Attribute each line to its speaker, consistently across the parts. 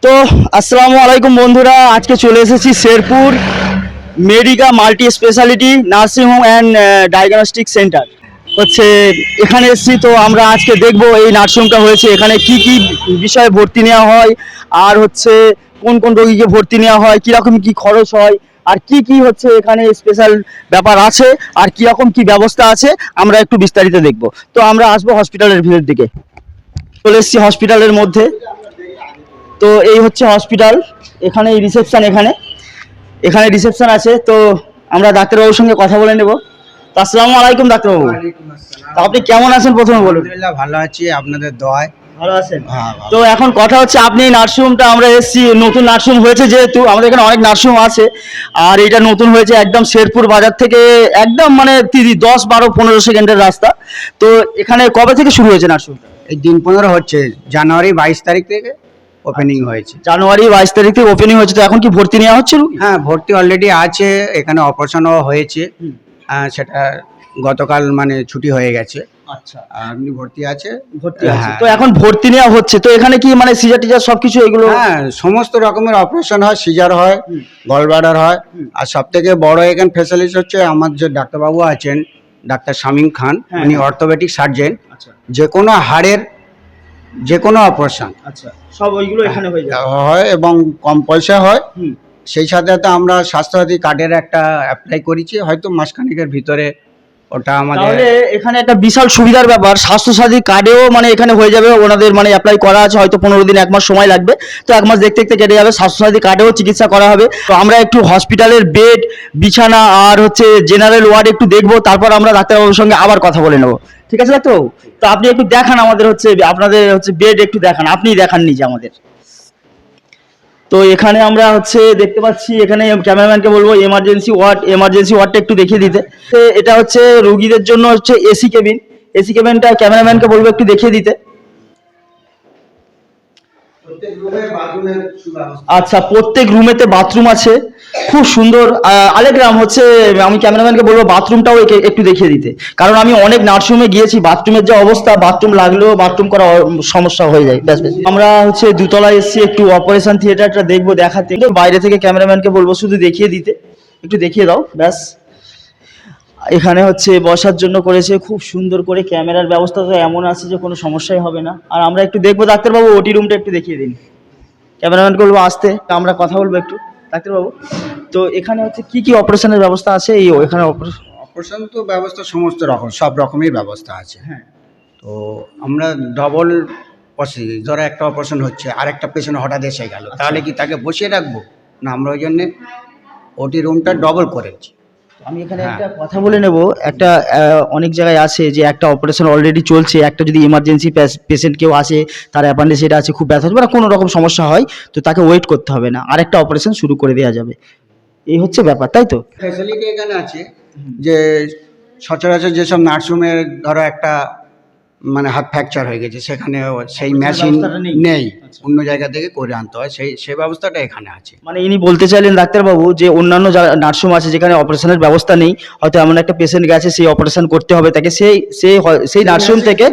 Speaker 1: তো আসসালামু আলাইকুম বন্ধুরা, আজকে চলে এসেছি Sherpur Medica multi specialty nursing home and diagnostic centre হচ্ছে এখানে এসেছি। তো আমরা আজকে দেখব এই নার্সিংহোমটা হয়েছে এখানে কি কি বিষয়ে ভর্তি নেওয়া হয়, আর হচ্ছে কোন কোন রোগীকে ভর্তি নেওয়া হয়, কীরকম কি খরচ হয়, আর কি কি হচ্ছে এখানে স্পেশাল ব্যাপার আছে, আর কীরকম কি ব্যবস্থা আছে আমরা একটু বিস্তারিত দেখব। তো আমরা আসবো হসপিটালের ভিতর দিকে। চলে এসেছি হসপিটালের মধ্যে। তো এই হচ্ছে হসপিটাল, এখানে রিসেপশন, এখানে রিসেপশন আছে। তো আমরা ডাক্তারবাবুর সঙ্গে কথা বলে নেব। তো আসসালামু আলাইকুম ডাক্তারবাবু।
Speaker 2: ওয়ালাইকুম আসসালাম।
Speaker 1: তো আপনি কেমন আছেন প্রথমে বলুন।
Speaker 2: আলহামদুলিল্লাহ ভালো আছি, আপনাদের দোয়ায়।
Speaker 1: ভালো আছেন?
Speaker 2: হ্যাঁ, ভালো।
Speaker 1: তো এখন কথা হচ্ছে, আপনি এই নার্সিংহোমটা, আমরা এসেছি নতুন নার্সিংহোম হয়েছে যেহেতু, আমাদের এখানে অনেক নার্সিংহোম আছে, আর এটা নতুন হয়েছে একদম শেরপুর বাজার থেকে একদম মানে 10-12-15 সেকেন্ডের রাস্তা। তো এখানে কবে থেকে শুরু হয়েছে নার্সিংহোমটা?
Speaker 2: এই দিন 15 হচ্ছে, জানুয়ারি 22 তারিখ থেকে ওপেনিং হয়েছে।
Speaker 1: জানুয়ারি 22 তারিখ থেকে ওপেনিং হয়েছে। তো এখন কি ভর্তি নেওয়া হচ্ছে রুগী?
Speaker 2: হ্যাঁ, ভর্তি অলরেডি আছে, এখানে অপারেশনও হয়েছে। সেটা গতকাল মানে ছুটি হয়ে গেছে।
Speaker 1: আচ্ছা,
Speaker 2: আপনি ভর্তি আছে?
Speaker 1: ভর্তি আছে।
Speaker 2: হ্যাঁ।
Speaker 1: তো এখন ভর্তি নেওয়া হচ্ছে। তো এখানে কি মানে সিজার টিজার সবকিছু এগুলো?
Speaker 2: হ্যাঁ, সমস্ত রকমের অপারেশন হয়, সিজার হয়, গলব্লাডার হয়। আর সব থেকে বড় এখানে ফেসিলিটি হচ্ছে আমার যে ডাক্তারবাবু আছেন, ডাক্তার শামীম খান,
Speaker 1: হ্যাঁ।
Speaker 2: উনি অর্থোপেডিক সার্জেন।
Speaker 1: আচ্ছা
Speaker 2: যে কোনো হাড়ের যে কোনো অপারেশন
Speaker 1: আচ্ছা, সব ওইগুলো এখানে হয়ে যাবে।
Speaker 2: হয় এবং কম পয়সা হয়।
Speaker 1: হুম।
Speaker 2: সেই সাথে সাথে আমরা স্বাস্থ্যসাথী কার্ডের একটা অ্যাপ্লাই করেছি, হয়তো মাসখানেকের ভিতরে ওটা আমাদের।
Speaker 1: তাহলে এখানে একটা বিশাল সুবিধার ব্যাপার, স্বাস্থ্যসাথী কার্ডেও মানে এখানে হয়ে যাবে ওনাদের, মানে অ্যাপ্লাই করা আছে, হয়তো 15 দিন 1 মাস সময় লাগবে। তো 1 মাস দেখতে দেখতে কেটে যাবে, স্বাস্থ্যসাথী কার্ডেও চিকিৎসা করা হবে। তো আমরা একটু হসপিটালের বেড, বিছানা আর হচ্ছে জেনারেল ওয়ার্ড একটু দেখবো, তারপর আমরা ডাক্তারবাবুর সঙ্গে আবার কথা বলে নেবো। ঠিক আছে ডাক্তারবাবু? তো আপনি একটু দেখান আমাদের হচ্ছে, আপনাদের হচ্ছে বেড একটু দেখান, আপনিই দেখান নিজে আমাদের। তো এখানে আমরা হচ্ছে দেখতে পাচ্ছি, এখানে ক্যামেরাম্যানকে বলবো এমার্জেন্সি ওয়ার্ডটা একটু দেখিয়ে দিতে। তো এটা হচ্ছে রোগীদের জন্য হচ্ছে এসি কেবিনটা ক্যামেরাম্যানকে বলবো একটু দেখিয়ে দিতে। আচ্ছা, প্রত্যেক রুমেতে বাথরুম আছে, খুব সুন্দর। আলেগ্রাম হচ্ছে, আমি ক্যামেরাম্যানকে বলবো বাথরুমটাও একটু দেখিয়ে দিতে, কারণ আমি অনেক নার্সিংহোমে গিয়েছি, বাথরুমের যে অবস্থা, বাথরুম লাগলেও বাথরুম করা সমস্যা হয়ে যায়। ব্যাস ব্যাস। আমরা হচ্ছে দোতলায় এসেছি, একটু অপারেশন থিয়েটারটা দেখবো, দেখাতে। বাইরে থেকে ক্যামেরাম্যানকে বলবো শুধু দেখিয়ে দিতে, একটু দেখিয়ে দাও ব্যাস। এখানে হচ্ছে বসার জন্য করেছে খুব সুন্দর করে, ক্যামেরার ব্যবস্থা তো এমন আছে যে কোনো সমস্যাই হবে না। আর আমরা একটু দেখবো ডাক্তারবাবু, ওটি রুমটা একটু দেখিয়ে দিন। ক্যামেরাম্যানকে বলবো আসতে, আমরা কথা বলবো একটু ডাক্তারবাবু। তো এখানে হচ্ছে কি কি অপারেশনের ব্যবস্থা আছে? এই এখানে
Speaker 2: অপারেশন তো ব্যবস্থা সমস্ত রকম, সব রকমের ব্যবস্থা আছে।
Speaker 1: হ্যাঁ।
Speaker 2: তো আমরা ডবল ধরো একটা অপারেশন হচ্ছে, আর একটা পেশেন্ট হঠাৎ এসে গেল, তাহলে কি তাকে বসিয়ে রাখবো? না, আমরা ওই জন্যে ওটি রুমটা ডবল করেছি।
Speaker 1: আমি এখানে
Speaker 2: হ্যাঁ।
Speaker 1: একটা কথা বলে নেব। একটা অনেক জায়গায় আছে যে একটা অপারেশন অলরেডি চলছে, একটা যদি ইমার্জেন্সি পেশেন্ট কেউ আসে, তার অ্যাপেন্ডিক্স এটা আছে, খুব ব্যথা বা কোনো রকম সমস্যা হয়, তো তাকে ওয়েট করতে হবে না, আরেকটা অপারেশন শুরু করে দেওয়া যাবে। এই হচ্ছে ব্যাপার, তাই তো?
Speaker 2: ফ্যাসিলিটি এখানে আছে যে সচরাচর যেসব নার্সিংহোমের ধরো একটা মানে হাত ফ্র্যাকচার হয়ে গেছে, সেখানে সেই মেশিন
Speaker 1: ব্যবস্থাটা নেই।
Speaker 2: নেই,
Speaker 1: আচ্ছা।
Speaker 2: অন্য জায়গা থেকে করে আনতে হয়, সেই ব্যবস্থাটা এখানে আছে।
Speaker 1: মানে ইনি বলতে চাইলেন ডাক্তারবাবু যে অন্যান্য যারা নার্সিংহোম আছে যেখানে অপারেশনের ব্যবস্থা নেই, হয়তো এমন একটা পেশেন্ট গেছে, সেই অপারেশন করতে হবে তাকে, সেই নার্সিংহোম থেকে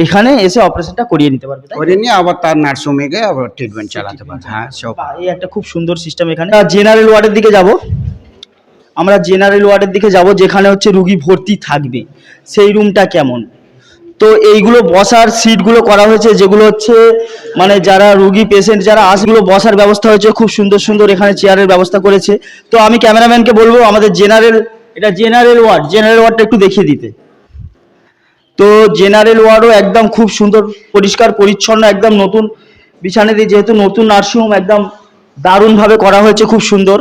Speaker 1: এখানে এসে অপারেশনটা করিয়ে নিতে পারবে, তাই তো?
Speaker 2: করে নিয়ে আবার তার নার্সিংহোমে গিয়ে আবার ট্রিটমেন্ট চালাতে পারে। হ্যাঁ, সব।
Speaker 1: বাহ, এই একটা খুব সুন্দর সিস্টেম এখানে। জেনারেল ওয়ার্ডের দিকে যাব, আমরা জেনারেল ওয়ার্ডের দিকে যাব, যেখানে হচ্ছে রুগী ভর্তি থাকবে, সেই রুমটা কেমন। তো এইগুলো বসার সিটগুলো করা হয়েছে, যেগুলো হচ্ছে মানে যারা রুগী পেশেন্ট যারা আসগুলো বসার ব্যবস্থা হয়েছে, খুব সুন্দর সুন্দর এখানে চেয়ারের ব্যবস্থা করেছে। তো আমি ক্যামেরাম্যানকে বলবো আমাদের জেনারেল ওয়ার্ডটা একটু দেখিয়ে দিতে। তো জেনারেল ওয়ার্ডও একদম খুব সুন্দর, পরিষ্কার পরিচ্ছন্ন, একদম নতুন বিছানা দিয়ে, যেহেতু নতুন নার্সিংহোম, একদম দারুণভাবে করা হয়েছে, খুব সুন্দর।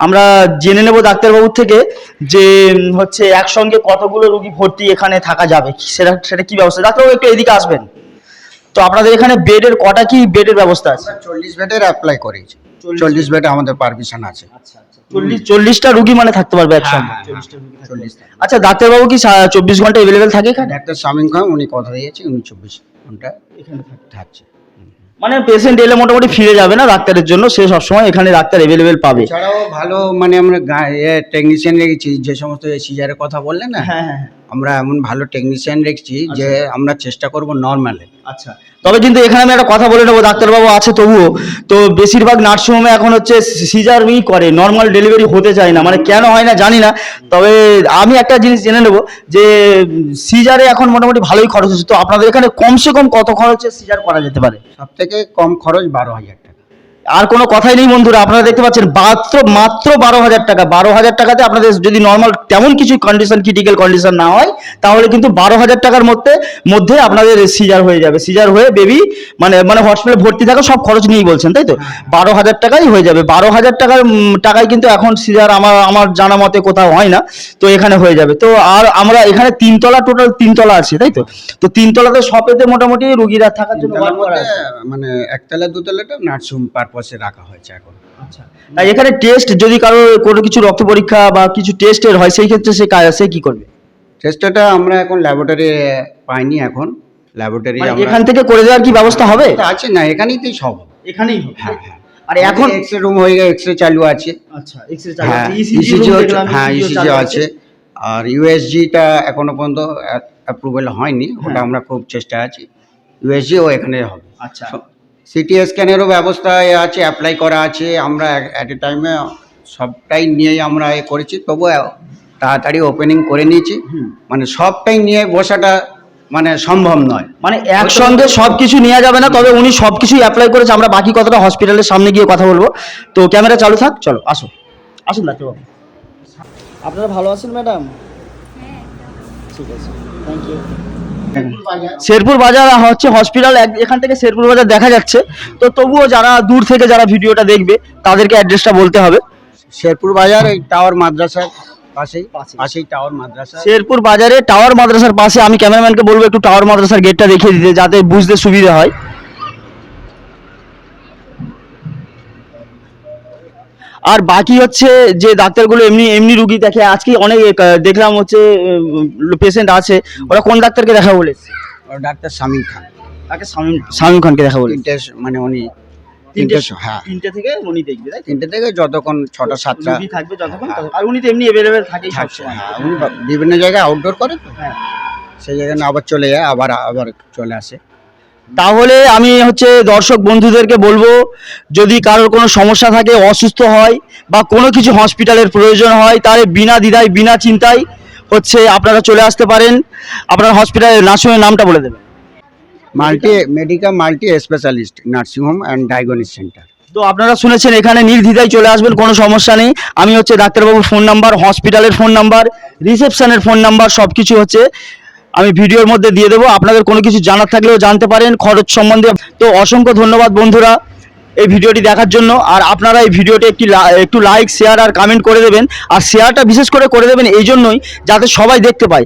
Speaker 1: আমরা জেনে নেব ডাক্তারবাবুর থেকে যে হচ্ছে একসঙ্গে কতগুলো রোগী ভর্তি এখানে থাকা যাবে, সেটা কি ব্যবস্থা। ডাক্তারবাবু একটু এদিকে আসবেন। তো আপনাদের এখানে বেডের কটা কি বেডের ব্যবস্থা আছে?
Speaker 2: 40 বেডের অ্যাপ্লাই করেছি, 40 বেডে আমাদের পারমিশন আছে।
Speaker 1: আচ্ছা আচ্ছা, 40টা রুগী মানে থাকতে পারবে একসঙ্গে?
Speaker 2: হ্যাঁ, 40।
Speaker 1: আচ্ছা, ডাক্তারবাবু কি 24 ঘন্টা অ্যাভেলেবেল থাকে এখানে?
Speaker 2: ডাক্তার শামীম খান উনি কথা দিয়েছে, উনি 24 ঘন্টা
Speaker 1: এখানে
Speaker 2: থাকছে।
Speaker 1: মানে পেশেন্ট এলে মোটামুটি ফিরে যাবে না ডাক্তারের জন্য, সে সবসময় এখানে ডাক্তার অ্যাভেলেবেল পাবে।
Speaker 2: এছাড়াও ভালো মানে আমরা টেকনিশিয়ান রেখেছি, যে সমস্ত সিজারের কথা বললেন না,
Speaker 1: হ্যাঁ হ্যাঁ হ্যাঁ।
Speaker 2: আমরা এমন ভালো টেকনিশিয়ান রেখেছি যে আমরা চেষ্টা করব নর্মালে।
Speaker 1: আচ্ছা, তবে কিন্তু এখানে আমি একটা কথা বলে নেবো, ডাক্তারবাবু আছে তবুও, তো বেশিরভাগ নার্সিংহোমে এখন হচ্ছে সিজারই করে, নর্মাল ডেলিভারি হতে চায় না, মানে কেন হয় না জানি না। তবে আমি একটা জিনিস জেনে নেবো যে সিজারে এখন মোটামুটি ভালোই খরচ হচ্ছে, তো আপনাদের এখানে কমসে কম কত খরচে সিজার করা যেতে পারে?
Speaker 2: সব থেকে কম খরচ 12,000 টাকা।
Speaker 1: আর কোনো কথাই নেই বন্ধুরা, আপনারা দেখতে পাচ্ছেন মাত্র 12,000 টাকা। 12,000 টাকাতে আপনাদের যদি নর্মাল তেমন কিছু কন্ডিশন, ক্রিটিক্যাল কন্ডিশন না হয়, তাহলে কিন্তু 12,000 টাকার মধ্যে আপনাদের সিজার হয়ে যাবে। সিজার হয়ে বেবি মানে হসপিটালে ভর্তি থাকা সব খরচ নিয়েই বলছেন, তাই তো? 12,000 টাকাই হয়ে যাবে। 12,000 টাকায় কিন্তু এখন সিজার আমার জানা মতে কোথাও হয় না, তো এখানে হয়ে যাবে। তো আর আমরা এখানে টোটাল তিনতলা আছে, তাই তো? তো তিনতলাতে সবেতে মোটামুটি রুগীরা থাকার জন্য
Speaker 2: তিনতলার
Speaker 1: ওয়ার্ড করা
Speaker 2: মধ্যে
Speaker 1: আছে।
Speaker 2: মানে একতলা দুতলাটা নার্সিং পারপাসে রাখা হয়েছে এখন।
Speaker 1: আচ্ছা, তাই এখানে টেস্ট যদি কারো কোনো কিছু রক্ত পরীক্ষা বা কিছু টেস্টের হয়, সেই ক্ষেত্রে সে কি করবে?
Speaker 2: টেস্টটা আমরা এখন ল্যাবরেটরি পাইনি, এখন ল্যাবরেটরি
Speaker 1: মানে
Speaker 2: আমরা
Speaker 1: এখান থেকে করে দেওয়ার কি ব্যবস্থা হবে?
Speaker 2: আছে না, এখানেই তো সব হবে।
Speaker 1: এখানেই হবে।
Speaker 2: হ্যাঁ হ্যাঁ।
Speaker 1: আর এখন
Speaker 2: এক্সরে রুম হয়ে গেছে, এক্সরে চালু আছে।
Speaker 1: আচ্ছা, এক্সরে চালু
Speaker 2: হ্যাঁ,
Speaker 1: আছে,
Speaker 2: ইসিজি
Speaker 1: দেখলাম,
Speaker 2: হ্যাঁ
Speaker 1: ECG ও
Speaker 2: ইসিজি
Speaker 1: চালু
Speaker 2: আছে। আর ইউএসজিটা এখনো পর্যন্ত অ্যাপ্রুভাল হয়নি, ওটা আমরা খুব চেষ্টা আছি। ইউএসজিও এখানে হবে।
Speaker 1: আচ্ছা,
Speaker 2: সিটি স্ক্যানেরও ব্যবস্থা আছে, অ্যাপ্লাই করা আছে। আমরা অ্যাট এ টাইমে সবটাই নিয়েই আমরা করেছি, তবু তাড়াতাড়ি ওপেনিং করে নিয়েছি। মানে সবটাই নিয়ে বসাটা মানে সম্ভব নয়,
Speaker 1: মানে একসঙ্গে সবকিছু নেওয়া যাবে না, তবে উনি সবকিছুই অ্যাপ্লাই করেছে। আমরা বাকি কথাটা হসপিটালের সামনে গিয়ে কথা বলবো। তো ক্যামেরা চালু থাক, চলো আসুন ডাক্তারবাবু। আপনারা ভালো আছেন ম্যাডাম? ঠিক আছে, থ্যাংক ইউ। শেরপুর বাজার হচ্ছে হসপিটাল, এখান থেকে শেরপুর বাজার দেখা যাচ্ছে। তো তবুও যারা দূর থেকে যারা ভিডিওটা দেখবে তাদেরকে অ্যাড্রেসটা বলতে হবে।
Speaker 2: শেরপুর বাজার এই টাওয়ার মাদ্রাসার পাশেই টাওয়ার মাদ্রাসা।
Speaker 1: শেরপুর বাজারে টাওয়ার মাদ্রাসার পাশে। আমি ক্যামেরাম্যানকে বলবো একটু টাওয়ার মাদ্রাসার গেটটা দেখিয়ে দিতে, যাতে বুঝতে সুবিধা হয়। আর বাকি হচ্ছে যে ডাক্তারগুলো এমনি রুগী দেখে, আজকে অনেক দেখলাম হচ্ছে পেশেন্ট আছে, ওরা কোন ডাক্তারকে দেখা বলেছে?
Speaker 2: ডাক্তার শামীম খান।
Speaker 1: তাকে শামীম খানকে দেখা বলেছে।
Speaker 2: মানে উনি হ্যাঁ
Speaker 1: তিনটে থেকে উনি দেখবে, তাই তো?
Speaker 2: 3টে থেকে যতক্ষণ 6টা 7টা
Speaker 1: রুগী থাকবে যতক্ষণ, আর উনি তো এমনি অ্যাভেলেবেল থাকেই সবসময়।
Speaker 2: হ্যাঁ, উনি বিভিন্ন জায়গায় আউটডোর করে তো,
Speaker 1: হ্যাঁ।
Speaker 2: সেই জায়গায় আবার চলে যায়, আবার চলে আসে।
Speaker 1: তাহলে আমি হচ্ছে দর্শক বন্ধুদেরকে বলবো, যদি কারোর কোনো সমস্যা থাকে, অসুস্থ হয় বা কোনো কিছু হসপিটালের প্রয়োজন হয়, তাহলে বিনা দ্বিধায় বিনা চিন্তায় হচ্ছে আপনারা চলে আসতে পারেন। আপনার হসপিটালের নার্সিংহোমের নামটা বলে দেবেন।
Speaker 2: Multi specialist nursing home and diagnostic centre.
Speaker 1: তো আপনারা শুনেছেন, এখানে নির্দ্বিধায় চলে আসবেন, কোনো সমস্যা নেই। আমি হচ্ছে ডাক্তারবাবুর ফোন নাম্বার, হসপিটালের ফোন নাম্বার, রিসেপশনের ফোন নাম্বার সব কিছু হচ্ছে আমি ভিডিওর মধ্যে দিয়ে দেবো। আপনাদের কোনো কিছু জানার থাকলেও জানতে পারেন খরচ সম্বন্ধে। তো অসংখ্য ধন্যবাদ বন্ধুরা এই ভিডিওটি দেখার জন্য। আর আপনারা এই ভিডিওটি একটু লাইক, শেয়ার আর কমেন্ট করে দেবেন। আর শেয়ারটা বিশেষ করে দেবেন এই জন্যই, যাতে সবাই দেখতে পায়।